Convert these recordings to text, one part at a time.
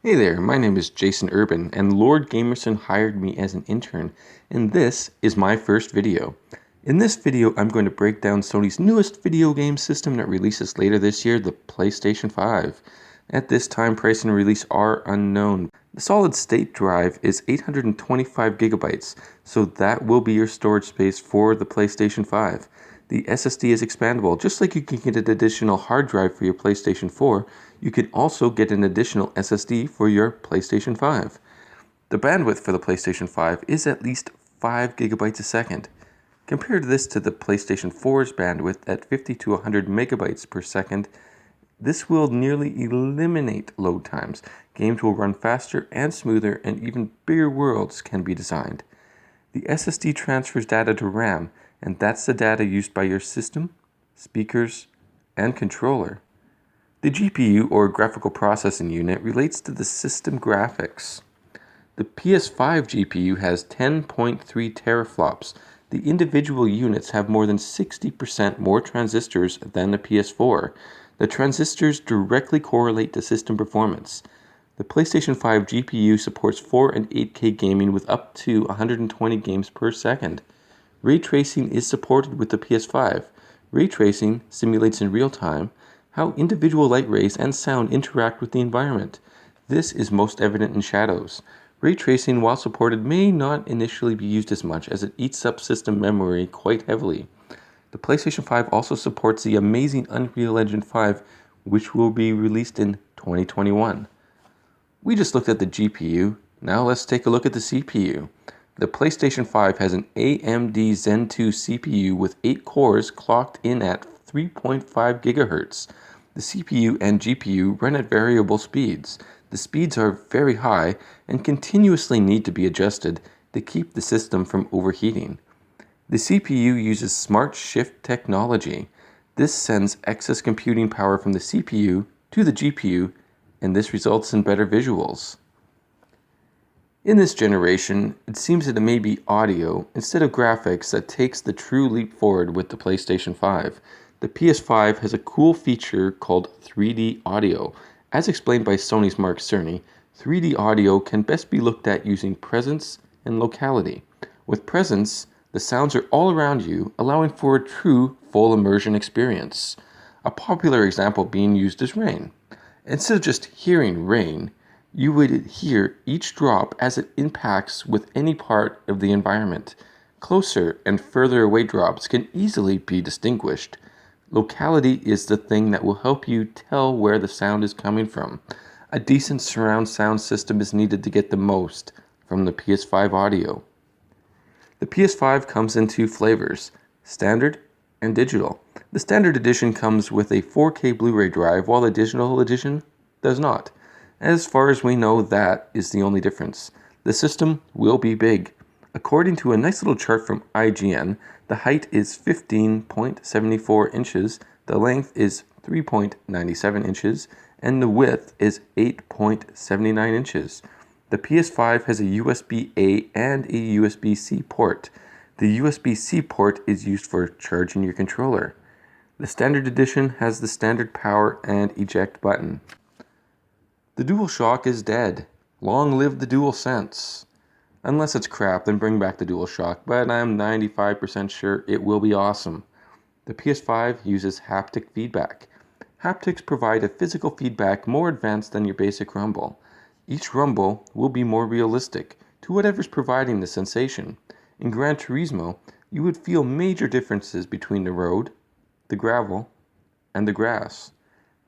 Hey there, my name is Jason Urban, and Lord Gamerson hired me as an intern, and this is my first video. In this video, I'm going to break down Sony's newest video game system that releases later this year, the PlayStation 5. At this time, price and release are unknown. The solid-state drive is 825 gigabytes, so that will be your storage space for the PlayStation 5. The SSD is expandable. Just like you can get an additional hard drive for your PlayStation 4, you can also get an additional SSD for your PlayStation 5. The bandwidth for the PlayStation 5 is at least 5 gigabytes a second. Compare this to the PlayStation 4's bandwidth at 50 to 100 megabytes per second. This will nearly eliminate load times. Games will run faster and smoother, and even bigger worlds can be designed. The SSD transfers data to RAM, and that's the data used by your system, speakers, and controller. The GPU, or graphical processing unit, relates to the system graphics. The PS5 GPU has 10.3 teraflops. The individual units have more than 60% more transistors than the PS4. The transistors directly correlate to system performance. The PlayStation 5 GPU supports 4 and 8K gaming with up to 120 games per second. Ray tracing is supported with the PS5. Ray tracing simulates in real time how individual light rays and sound interact with the environment. This is most evident in shadows. Ray tracing, while supported, may not initially be used as much as it eats up system memory quite heavily. The PlayStation 5 also supports the amazing Unreal Engine 5, which will be released in 2021. We just looked at the GPU, now let's take a look at the CPU. The PlayStation 5 has an AMD Zen 2 CPU with 8 cores clocked in at 3.5 GHz. The CPU and GPU run at variable speeds. The speeds are very high and continuously need to be adjusted to keep the system from overheating. The CPU uses Smart Shift technology. This sends excess computing power from the CPU to the GPU, and this results in better visuals. In this generation, it seems that it may be audio instead of graphics that takes the true leap forward with the PlayStation 5. The PS5 has a cool feature called 3D audio. As explained by Sony's Mark Cerny, 3D audio can best be looked at using presence and locality. With presence, the sounds are all around you, allowing for a true full immersion experience. A popular example being used is rain. Instead of just hearing rain, you would hear each drop as it impacts with any part of the environment. Closer and further away drops can easily be distinguished. Locality is the thing that will help you tell where the sound is coming from. A decent surround sound system is needed to get the most from the PS5 audio. The PS5 comes in two flavors, standard and digital. The standard edition comes with a 4K Blu-ray drive, while the digital edition does not. As far as we know, that is the only difference. The system will be big. According to a nice little chart from IGN, the height is 15.74 inches, the length is 3.97 inches, and the width is 8.79 inches. The PS5 has a USB-A and a USB-C port. The USB-C port is used for charging your controller. The standard edition has the standard power and eject button. The DualShock is dead. Long live the DualSense. Unless it's crap, then bring back the DualShock, but I'm 95% sure it will be awesome. The PS5 uses haptic feedback. Haptics provide a physical feedback more advanced than your basic rumble. Each rumble will be more realistic to whatever's providing the sensation. In Gran Turismo, you would feel major differences between the road, the gravel, and the grass.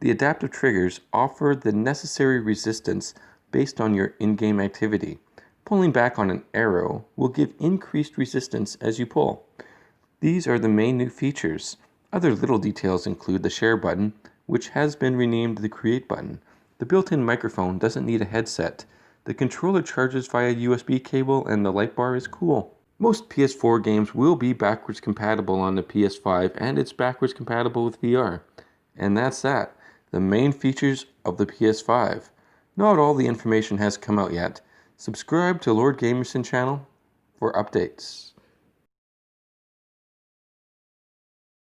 The adaptive triggers offer the necessary resistance based on your in-game activity. Pulling back on an arrow will give increased resistance as you pull. These are the main new features. Other little details include the share button, which has been renamed the create button. The built-in microphone doesn't need a headset. The controller charges via USB cable, and the light bar is cool. Most PS4 games will be backwards compatible on the PS5, and it's backwards compatible with VR. And that's that. The main features of the PS5. Not all the information has come out yet. Subscribe to Lord Gamerson channel for updates.